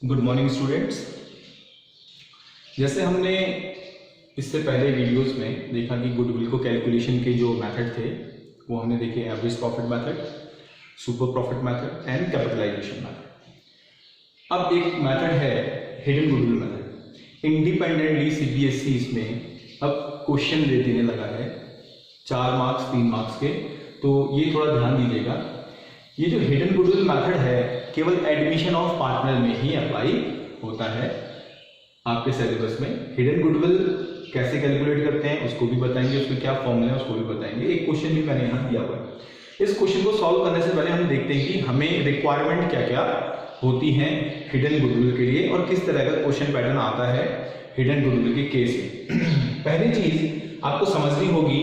Good morning students. जैसे हमने इससे पहले वीडियोस में देखा कि गुडविल को कैलकुलेशन के जो मेथड थे वो हमने देखे, average profit method, super profit method and capitalization method. अब एक मेथड है hidden goodwill method. Independently CBSE इसमें अब क्वेश्चन देने लगा है 4 मार्क्स 3 मार्क्स के, तो ये थोड़ा ध्यान दीजिएगा। ये जो हिडन गुडविल मेथड है केवल एडमिशन ऑफ पार्टनर में ही अप्लाई होता है। आपके सिलेबस में हिडन गुडविल कैसे कैलकुलेट करते हैं उसको भी बताएंगे, उसके क्या फॉर्मूला है उसको भी बताएंगे। एक क्वेश्चन भी मैंने यहाँ दिया हुआ है। इस क्वेश्चन को सॉल्व करने से पहले हम देखते हैं कि हमें रिक्वायरमेंट क्या क्या होती है हिडन गुडविल के लिए और किस तरह का क्वेश्चन पैटर्न आता है हिडन गुडविल के केस में। पहली चीज आपको समझनी होगी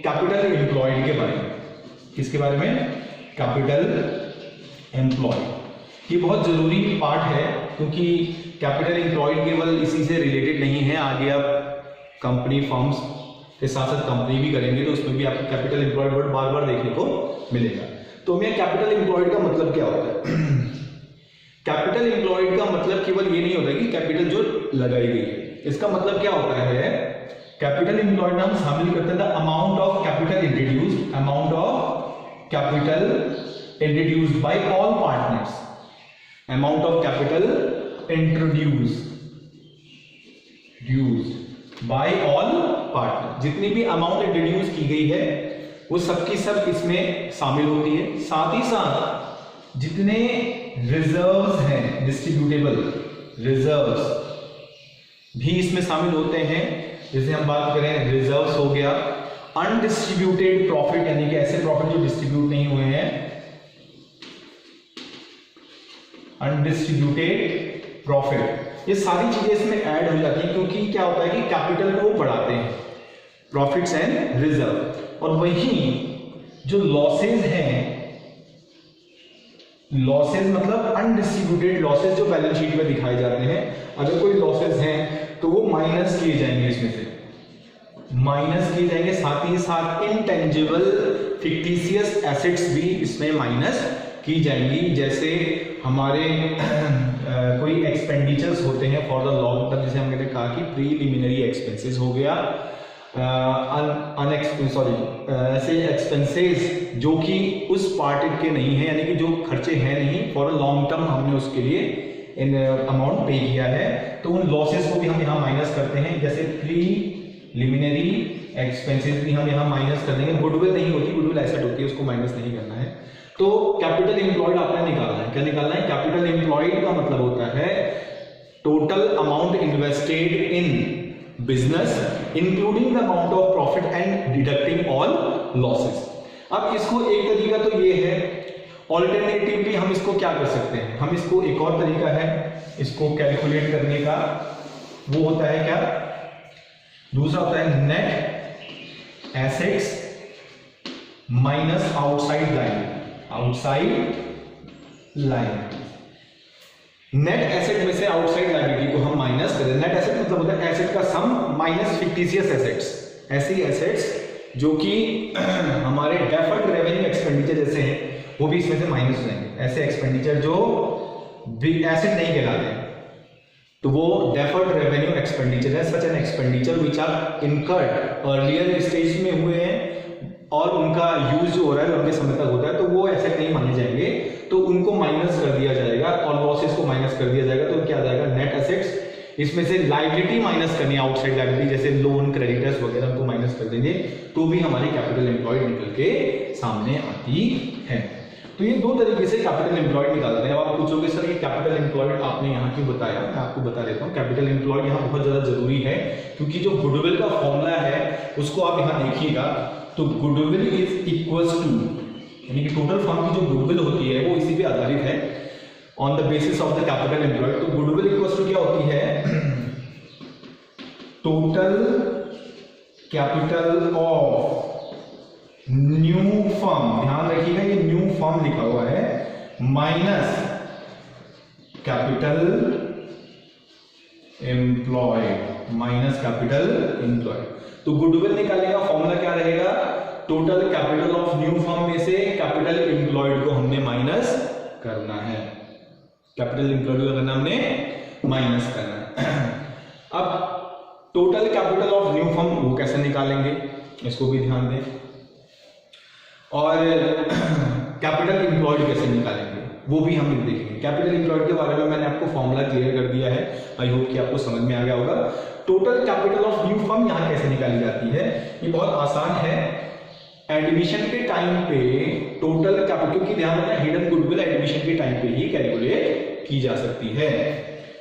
कैपिटल एम्प्लॉयड के बारे में। किसके बारे में? Capital employed. ये बहुत जरूरी पार्ट है क्योंकि कैपिटल एम्प्लॉयड केवल इसी से रिलेटेड नहीं है, आगे आप कंपनी फर्म्स के साथ साथ कंपनी भी करेंगे तो उसमें भी आपको कैपिटल एम्प्लॉयड वर्ड बार बार देखने को मिलेगा। तो मैं कैपिटल एम्प्लॉयड का मतलब क्या होता है? कैपिटल एम्प्लॉयड का मतलब केवल ये नहीं होता कि कैपिटल जो लगाई गई है, इसका मतलब क्या होता है? कैपिटल एम्प्लॉयड में हम शामिल करते हैं the amount of capital introduced, amount of capital introduced bye all partners, amount of capital introduced by all partners। जितनी भी अमाउंट इंट्रोड्यूस की गई है वो सबकी सब इसमें शामिल होती है। साथ ही साथ जितने रिजर्व्स हैं, डिस्ट्रीब्यूटेबल रिजर्व्स भी इसमें शामिल होते हैं। जैसे हम बात करें रिजर्व्स हो गया, अनडिस्ट्रीब्यूटेड प्रॉफिट यानी कि ऐसे प्रॉफिट जो डिस्ट्रीब्यूट नहीं हुए हैं, अनडिस्ट्रीब्यूटेड प्रॉफिट, ये सारी चीजें इसमें ऐड हो जाती हैं क्योंकि क्या होता है कि कैपिटल को बढ़ाते हैं, प्रॉफिट्स एंड रिजर्व। और वहीं जो लॉसेज हैं, लॉसेज मतलब अनडिस्ट्रीब्यूटेड लॉसेज जो बैलेंस शीट में दिखाए जाते हैं, अगर कोई लॉसेज हैं तो वो माइनस किए जाएंगे, इसमें से माइनस किए जाएंगे। साथ ही साथ इनटेंजिबल फिक्टिशियस एसेट्स भी इसमें माइनस की जाएंगी। जैसे हमारे कोई एक्सपेंडिचर्स होते हैं फॉर द लॉन्ग टर्म, जैसे हमने कहा कि प्रीलिमिनरी एक्सपेंसेस हो गया, ऐसे एक्सपेंसेस जो कि उस पार्टी के नहीं है, यानी कि जो खर्चे हैं नहीं, फॉर अ लॉन्ग टर्म हमने उसके लिए इन अमाउंट पे किया है, तो उन लॉसेस को भी हम यहाँ माइनस करते हैं। जैसे प्रीलिमिनरी एक्सपेंसेस भी हम यहाँ माइनस कर देंगे। गुडविल नहीं होती, गुडविल एसेट होती है, उसको माइनस नहीं करना है। तो कैपिटल एम्प्लॉयड आपने निकालना है। क्या निकालना है? कैपिटल एम्प्लॉयड का मतलब होता है total amount invested in business including the amount of profit and deducting all losses. अब इसको एक तरीका तो ये है, ऑल्टरनेटिवली हम इसको क्या कर सकते हैं, हम इसको एक और तरीका है इसको कैलकुलेट करने का, वो होता है क्या? दूसरा होता है net assets minus outside line, outside line. Net asset में से आउटसाइड लायबिलिटी को हम माइनस करें। नेट एसेट मतलब होता है एसेट का सम माइनस फिक्टिशियस एसेट्स, ऐसी एसेट्स जो कि हमारे डेफर्ड रेवेन्यू एक्सपेंडिचर जैसे हैं वो भी इसमें से माइनस हो जाएंगे। ऐसे एक्सपेंडिचर जो एसेट नहीं कहलाते हैं तो वो डेफर्ड रेवेन्यू एक्सपेंडिचर है। Such an expenditure which are incurred earlier stage में हुए हैं और उनका यूज जो हो रहा है लंबे समय तक होता है, तो वो एसेट नहीं माने जाएंगे, तो उनको माइनस कर दिया जाएगा और लॉसेस को माइनस कर दिया जाएगा। तो क्या आ जाएगा? Net assets. इसमें से लायबिलिटी माइनस करनी है, आउटसाइड लायबिलिटी जैसे लोन, क्रेडिटर्स वगैरह, उनको माइनस कर देंगे तो भी हमारी कैपिटल एम्प्लॉयड निकल के सामने आती है। तो ये दो तरीके से कैपिटल एम्प्लॉयड निकालते हैं। अब आप पूछोगे सर ये कैपिटल एम्प्लॉयड आपने यहाँ क्यों बताया? मैं आपको बता देता हूँ। कैपिटल एम्प्लॉयड यहाँ बहुत ज्यादा जरूरी है क्योंकि जो गुडविल का फॉर्मूला है उसको आप यहाँ देखिएगा, तो गुडविल इज इक्वल्स टू, यानी कि टोटल फर्म की जो गुडविल होती है वो इसी पे आधारित है, on the basis of the capital employed. तो गुडविल इक्वल्स टू क्या होती है? Total capital of new firm, ध्यान रखिएगा ये न्यू फर्म लिखा हुआ है, minus capital employed, minus capital employed. तो गुडविल निकालने का फॉर्मूला क्या रहेगा? Total capital of new firm में से कैपिटल एम्प्लॉयड को हमने माइनस करना है। कैपिटल एम्प्लॉयड का करना हमने माइनस करना है। अब total capital of new firm वो कैसे निकालेंगे, इसको भी ध्यान दें, और कैपिटल एम्प्लॉयड कैसे निकालेंगे वो भी हम देखेंगे। कैपिटल एम्प्लॉयड के बारे में मैंने आपको फॉर्मूला क्लियर कर दिया है, आई होप कि आपको समझ में आ गया होगा। Total capital of new firm यहाँ कैसे निकाली जाती है, ये बहुत आसान है। एडमिशन के टाइम पे टोटल कैपिटल, क्योंकि ध्यान रखना हिडन गुडविल एडमिशन के टाइम पे ही कैलकुलेट की जा सकती है,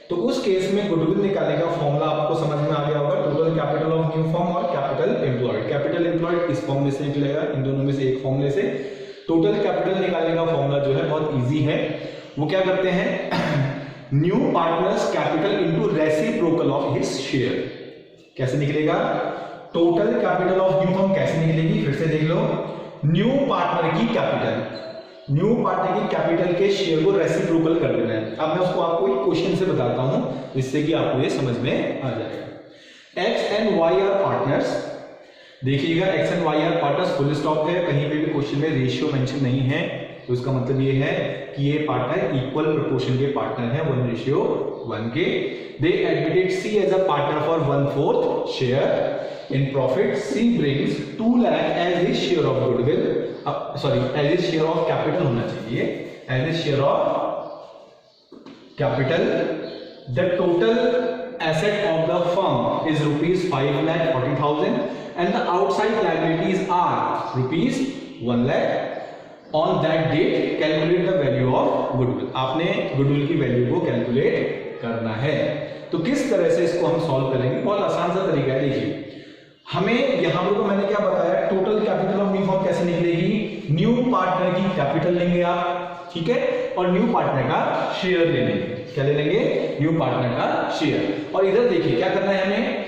तो उस केस में गुडविल निकालने का फॉर्मूला आपको समझ में आ गया होगा। Total capital of new firm और कैपिटल एम्प्लॉयड। कैपिटल एम्प्लॉयड इस फॉर्मूले से निकलेगा, इन दोनों में से एक फॉर्मूले से। टोटल कैपिटल निकालने का फॉर्मूला जो है बहुत इजी है, वो क्या करते हैं, new partners capital into reciprocal of his share. कैसे निकलेगा total capital of new firm, कैसे निकलेगी फिर से देख लो, न्यू पार्टनर की कैपिटल के शेयर को रेसिप्रोकल कर देना है। अब मैं उसको आपको एक क्वेश्चन से बताता हूं जिससे कि आपको ये समझ में आ जाएगा। X and Y are partners, देखिएगा X and Y are partners, full stop है, कहीं पे भी क्वेश्चन में रेशियो मेंशन नहीं है, तो इसका मतलब ये है कि ये पार्टनर इक्वल प्रोपोर्शन के पार्टनर है, 1:1 के। They admitted C as a partner for 1/4 share in profit. C brings 2 lakh as his share of goodwill, sorry as his share of capital होना चाहिए, as his share of capital. The total asset of the firm is rupees 5,40,000 and the outside liabilities are rupees 1 lakh. On that date calculate the value of goodwill. आपने goodwill की value को calculate करना है। तो किस तरह से इसको हम सॉल्व करेंगे, बहुत आसान सा तरीका है। देखिए हमें यहां पर तो मैंने क्या बताया, total capital of new firm कैसे निकलेगी, न्यू पार्टनर की कैपिटल लेंगे आप, ठीक है, और न्यू पार्टनर का शेयर ले लेंगे। क्या ले लेंगे, न्यू पार्टनर का शेयर। और इधर देखिए क्या करना है हमें,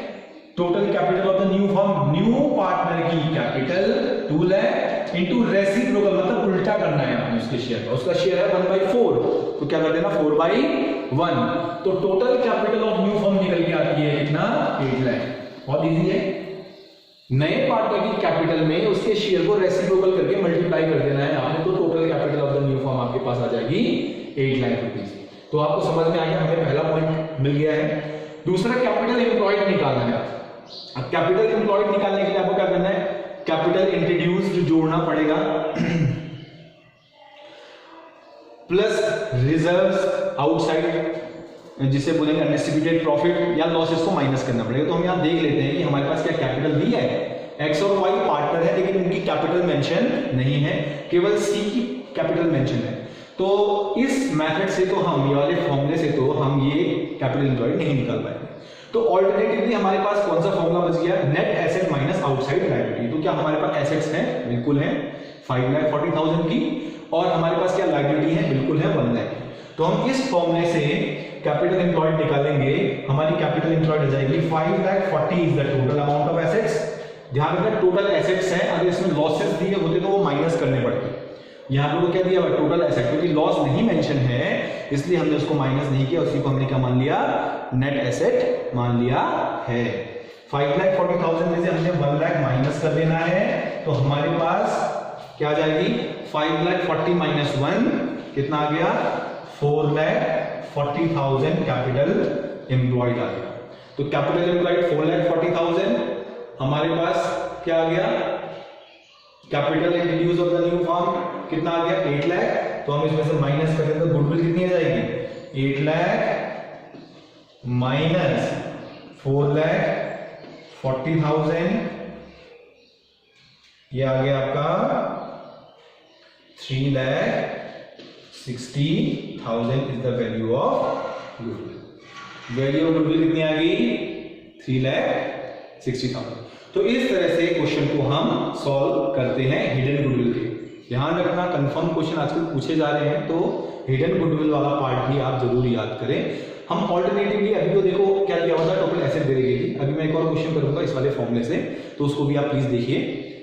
total capital of the new firm, new partner की कैपिटल 2 लाख इनटू रेसिप्रोकल, मतलब उल्टा करना है आपने उसके शेयर का, उसका शेयर है 1/4, तो क्या कर देना 4/1। तो total capital of new firm निकल के आती है कितना, 8 लाख। बहुत इजी है, नए पार्टनर की कैपिटल में उसके शेयर को रेसिप्रोकल करके मल्टीप्लाई कर देना है आपने, तो total capital of the new firm आपके पास आ जाएगी 8 लाख रुपीस। तो आपको समझ में आ गया, हमें पहला पॉइंट मिल गया है। दूसरा कैपिटल एम्प्लॉयड निकालना है। अब कैपिटल एम्प्लॉयड निकालने के लिए आपको क्या करना है, कैपिटल इंट्रोड्यूस्ड जोड़ना पड़ेगा प्लस रिजर्व्स आउटसाइड, जिसे बोलेंगे अनडिस्ट्रीब्यूटेड प्रॉफिट या लॉसेस को माइनस करना पड़ेगा। तो हम यहां देख लेते हैं कि हमारे पास क्या कैपिटल दी है, एक्स और वाई पार्टनर है लेकिन उनकी कैपिटल मेंशन नहीं है, केवल सी की कैपिटल मेंशन है। तो इस मेथड से तो हम, ये वाले फॉर्मूले से तो हम ये कैपिटल एम्प्लॉयड नहीं निकाल पाएंगे। तो ऑल्टरनेटिवली हमारे पास कौन सा फॉर्मूला बच गया, net asset minus outside liability. तो क्या हमारे पास एसेट्स हैं, बिल्कुल हैं 5,40,000 की, और हमारे पास क्या लायबिलिटी है, बिल्कुल है 1 लाख। तो हम इस फॉर्मूले से कैपिटल एम्प्लॉयड निकालेंगे, हमारी कैपिटल एम्प्लॉयड हो जाएगी 5,40,000 is the total amount of assets. ध्यान रखना टोटल एसेट्स है, अगर इसमें लॉसेस दिए होते तो वो माइनस करने पड़ते। यहाँ पे वो क्या दिया हुआ, टोटल एसेट, क्योंकि लॉस नहीं मेंशन है इसलिए हमने उसको माइनस नहीं किया, उसी को हमने क्या मान लिया, नेट एसेट मान लिया है। 5,40,000 में से हमने 1 लाख माइनस कर देना है, तो हमारे पास क्या आ जाएगी, 5,40,000 माइनस 1 कितना आ गया, 4,40,000 कैपिटल एम्प्लॉयड आ गया। तो कैपिटल एम्प्लॉयड 4,40,000, हमारे पास क्या आ गया, capital introduce of the new firm कितना आ गया, 8 लाख। तो हम इसमें से माइनस करें तो गुडविल कितनी आ जाएगी, 8 लाख माइनस 4,40,000, ये आ गया आपका 3,60,000 is the value of goodwill. Value of goodwill कितनी आ गई, 3,60,000। तो इस तरह से क्वेश्चन को हम सॉल्व करते हैं हिडन गुडविल के। ध्यान रखना कंफर्म क्वेश्चन आजकल पूछे जा रहे हैं, तो हिडन गुडविल वाला पार्ट भी आप जरूर याद करें। हम ऑल्टरनेटिवली अभी तो देखो क्या दिया हुआ था, टोटल एसेट दे रही थी। अभी मैं एक और क्वेश्चन करूंगा इस वाले फॉर्मूले से, तो उसको भी आप प्लीज देखिए।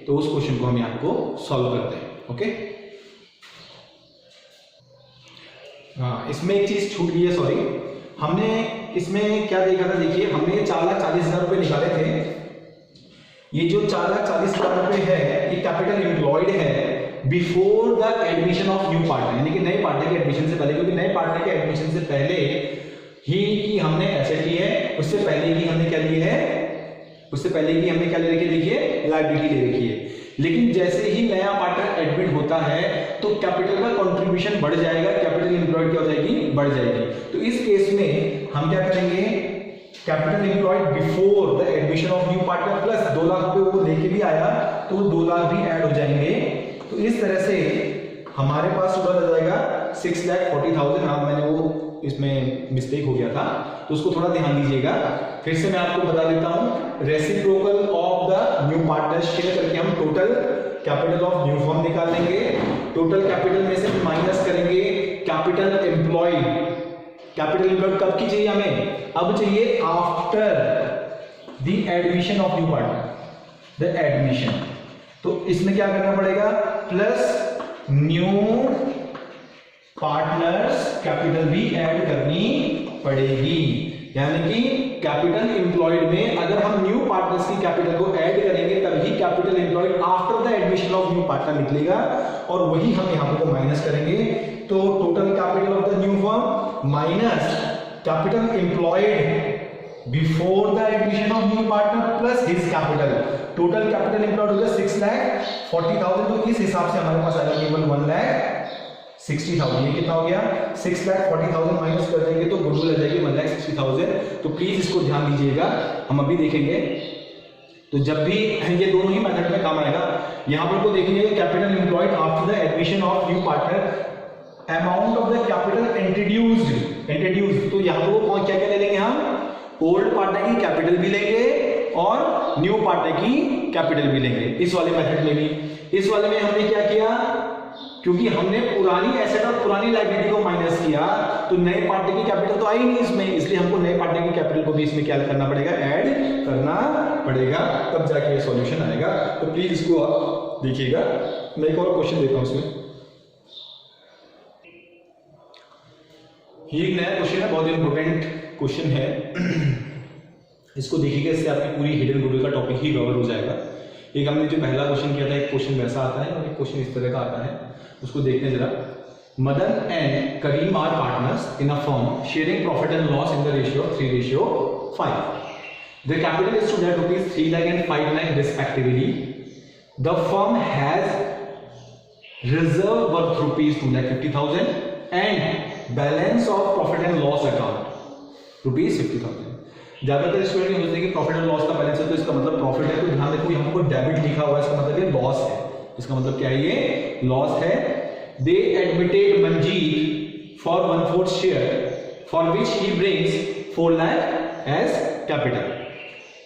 तो उस क्वेश्चन को हम यहाँ को सॉल्व करते हैं। ओके, हाँ इसमें एक चीज छूट गई है, सॉरी। हमने इसमें क्या देखा था, देखिए हमने 4,40,000 रुपए निकाले थे। ये जो 4,40,000 रुपए है ये कैपिटल एम्प्लॉयड है, before the admission of new partner, यानी कि नए पार्टनर के एडमिशन से पहले, क्योंकि नए पार्टनर के एडमिशन से पहले ही की हमने एसेट ली है, उससे पहले की हमने क्या ली है, उससे पहले की हमने क्या ले रखी है, देखिए लायबिलिटी ले रखी है। लेकिन जैसे ही नया पार्टनर एडमिट होता है तो कैपिटल का कंट्रीब्यूशन बढ़ जाएगा, कैपिटल एम्प्लॉयड क्या हो जाएगी, बढ़ जाएगी। तो इस केस में हम क्या करेंगे, capital employed before the admission of new partner plus 2 lakh रुपए वो लेके भी आया तो 2 लाख भी ऐड हो जाएंगे। तो इस तरह से हमारे पास टोटल आ जाएगा 6,40,000। हाँ, मैंने वो इसमें मिस्टेक हो गया था तो उसको थोड़ा ध्यान दीजिएगा। फिर से मैं आपको बता देता हूं, reciprocal of the new partner share करके हम total capital of new firm निकाल लेंगे। टोटल कैपिटल में से माइनस करेंगे कैपिटल एम्प्लॉयड। कैपिटल एम्प्लॉयड कब की चाहिए हमें, अब चाहिए after the admission of new partner, the admission. तो इसमें क्या करना पड़ेगा, प्लस न्यू पार्टनर्स कैपिटल भी ऐड करनी पड़ेगी। यानी कि कैपिटल एम्प्लॉयड में अगर हम न्यू पार्टनर्स की कैपिटल को ऐड करेंगे तभी capital employed after the admission of new partner निकलेगा, और वही हम यहां पर माइनस करेंगे। तो total capital of the new firm minus capital employed before the admission of new partner plus his capital. Total capital employed हो गया 6,40,000। तो इस हिसाब से हमारे पास आएगा केवल 1,60,000। ये कितना हो गया, 6,40,000 माइनस कर देंगे तो गुडविल आ जाएगी 1,60,000। तो प्लीज इसको ध्यान दीजिएगा, हम अभी देखेंगे। तो जब भी ये दोनों ही मेथड में काम आएगा, यहां पर को देखेंगे capital employed after the admission of new partner, amount of the capital introduced. तो यहां पर वो क्या क्या ले लेंगे, हम ओल्ड पार्टनर की कैपिटल भी लेंगे और न्यू पार्टनर की कैपिटल भी लेंगे इस वाले मेथड में भी। इस वाले में हमने क्या किया, क्योंकि हमने पुरानी एसेट और पुरानी लायबिलिटी को माइनस किया तो नए पार्टनर की कैपिटल तो आई नहीं इसमें, इसलिए हमको नए पार्टनर की कैपिटल को भी इसमें क्या करना पड़ेगा, ऐड करना पड़ेगा, तब जाके सॉल्यूशन आएगा। तो प्लीज इसको आप देखिएगा। मैं एक और क्वेश्चन देता हूं इसमें। ये एक नया क्वेश्चन है, बहुत इंपॉर्टेंट क्वेश्चन है। इसको देखिएगा, इससे आपकी पूरी हिडन गुडविल का टॉपिक ही कवर हो जाएगा। एक हमने जो पहला क्वेश्चन किया था, एक क्वेश्चन वैसा आता है और एक क्वेश्चन इस तरह का आता है, उसको देखते हैं जरा। Madan and Karim are partners in a firm sharing profit and loss in the ratio of 3:5. The capital is stood at rupees 3 lakh and 5 lakh respectively. The firm has reserve worth rupees 2,50,000 and balance of profit and loss account rupees 50,000. ज्यादातर student सोचते हैं कि profit and loss का balance है तो इसका मतलब profit है, तो ध्यान रखो यहाँ पर डेबिट लिखा हुआ है, इसका मतलब ये लॉस है। इसका मतलब क्या है, ये लॉस है। They admitted Manjeet for 1/4 share for which he brings 4 lakh as capital.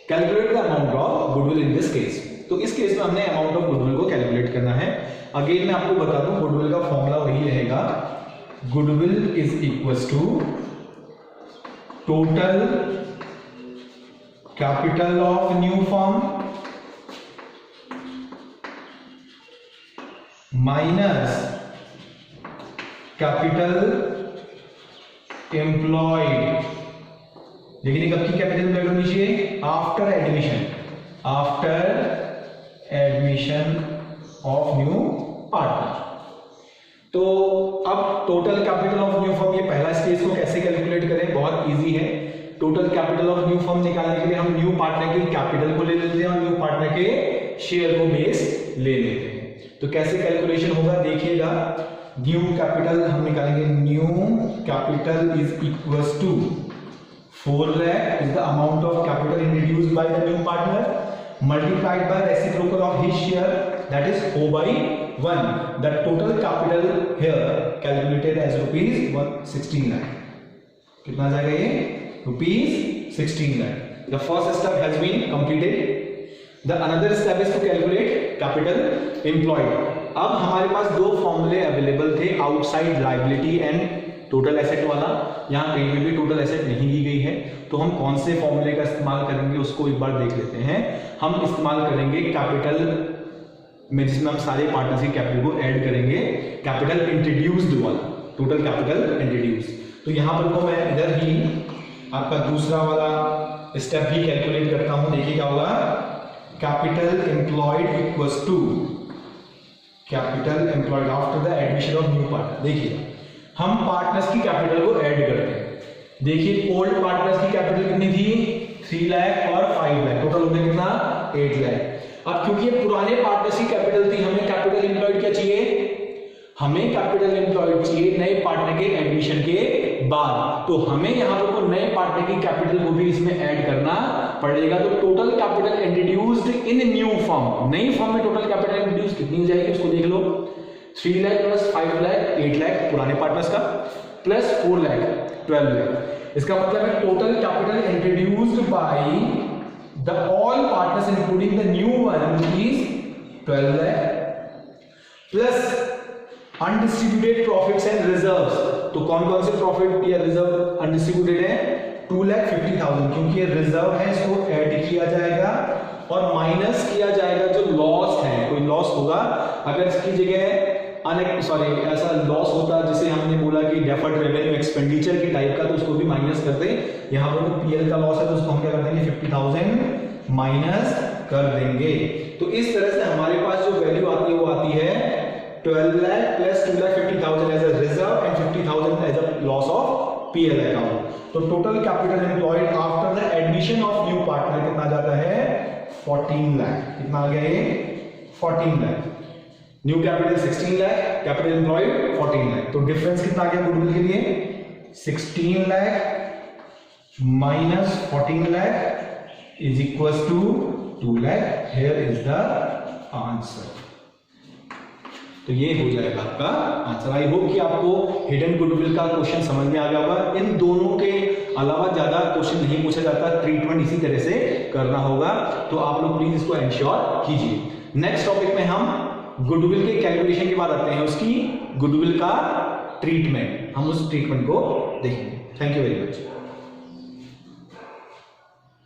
Calculate the amount of goodwill in this case. तो इस केस में हमने अमाउंट ऑफ गुडविल को कैलकुलेट करना है। अगेन मैं आपको बता दूं, गुडविल का फॉर्मूला वही रहेगा, goodwill is equal to total capital of new firm minus capital employed. लेकिन कब की कैपिटल एम्प्लॉयड होनी चाहिए, after admission of new partner. तो अब total capital of new firm, ये पहला स्टेज को कैसे कैलकुलेट करें, बहुत इजी है। Total capital of new firm निकालने के लिए हम न्यू पार्टनर की कैपिटल को ले लेते हैं और न्यू पार्टनर के शेयर को बेस ले लेते हैं। तो कैसे कैलकुलेशन होगा देखिएगा। न्यू कैपिटल हम निकालेंगे, new capital is equal to 4 lakh is the amount of capital introduced by the new partner multiplied by reciprocal of his share, that is 4/1। The total capital here calculated as rupees 16 lakh। कितना जाएगा ये, rupees 16 lakh. The first step has been completed. The another step is to calculate capital employed. अब हमारे पास दो फॉर्मूले available थे, outside liability and total asset वाला। यहाँ कहीं में भी टोटल एसेट नहीं दी गई है, तो हम कौन से फॉर्मूले का इस्तेमाल करेंगे उसको एक बार देख लेते हैं। हम इस्तेमाल करेंगे कैपिटल में, जिसमें हम सारे पार्टनर्स की कैपिटल को ऐड करेंगे, कैपिटल इंट्रोड्यूस्ड वाला, टोटल कैपिटल इंट्रोड्यूस। तो यहाँ पर को मैं इधर ही आपका दूसरा वाला स्टेप भी कैलकुलेट करता हूं। देखिए क्या होगा, capital employed equals to capital employed after the admission of new partner. देखिए हम पार्टनर्स की कैपिटल को ऐड करते हैं। देखिए ओल्ड पार्टनर्स की कैपिटल कितनी थी 3 लाख और 5 लाख, टोटल हो गया कितना 8 लाख। अब क्योंकि ये पुराने पार्टनर्स की कैपिटल थी, हमें कैपिटल एम्प्लॉयड क्या चाहिए, हमें कैपिटल एम्प्लॉयड चाहिए नए पार्टनर के एडमिशन के बाद। तो हमें यहां पर नए पार्टनर की कैपिटल को भी इसमें ऐड करना पड़ेगा। तो total capital introduced in new form, नई फॉर्म में टोटल कैपिटल इंट्रोड्यूस कितनी हो जाएगी उसको देख लो। 3 लाख प्लस 5 लाख 8 लाख पुराने पार्टनर्स का, प्लस 4 लाख 12 लाख। इसका मतलब है total capital introduced by the all partners including the new one is 12 lakh plus undistributed profits and reserves. तो कौन कौन से प्रॉफिट या रिजर्व अनडिस्ट्रीब्यूटेड है 2,50,000, क्योंकि ये रिजर्व है इसको ऐड किया जाएगा और माइनस किया जाएगा जो लॉस है। कोई लॉस होगा अगर इसकी जगह ऐसा लॉस होता जिसे हमने बोला कि डेफर्ड रेवेन्यू एक्सपेंडिचर के टाइप का, तो उसको भी माइनस करते। यहाँ पर तो पीएल का लॉस है तो उसको हम क्या कर देंगे 50,000 माइनस कर देंगे। तो इस तरह से हमारे पास जो वैल्यू आती है वो आती है 12 lakh plus 2,50,000 as a reserve and 50,000 as a loss of PL account. तो total capital employed after the admission of new partner कितना जाता है 14 लाख। कितना आ गया ये 14 lakh. New capital 16 lakh, capital employed 14 lakh. तो डिफरेंस कितना आ गया गुडविल के लिए 16 lakh minus 14 lakh is equal to 2 lakh. Here is the answer. तो ये हो जाएगा आपका आंसर। आई होप कि आपको हिडन गुडविल का क्वेश्चन समझ में आ गया होगा। इन दोनों के अलावा ज्यादा क्वेश्चन नहीं पूछा जाता, ट्रीटमेंट इसी तरह से करना होगा। तो आप लोग प्लीज इसको एंश्योर कीजिए। नेक्स्ट टॉपिक में हम गुडविल के कैलकुलेशन के बाद आते हैं उसकी गुडविल का ट्रीटमेंट, हम उस ट्रीटमेंट को देखेंगे। Thank you very much.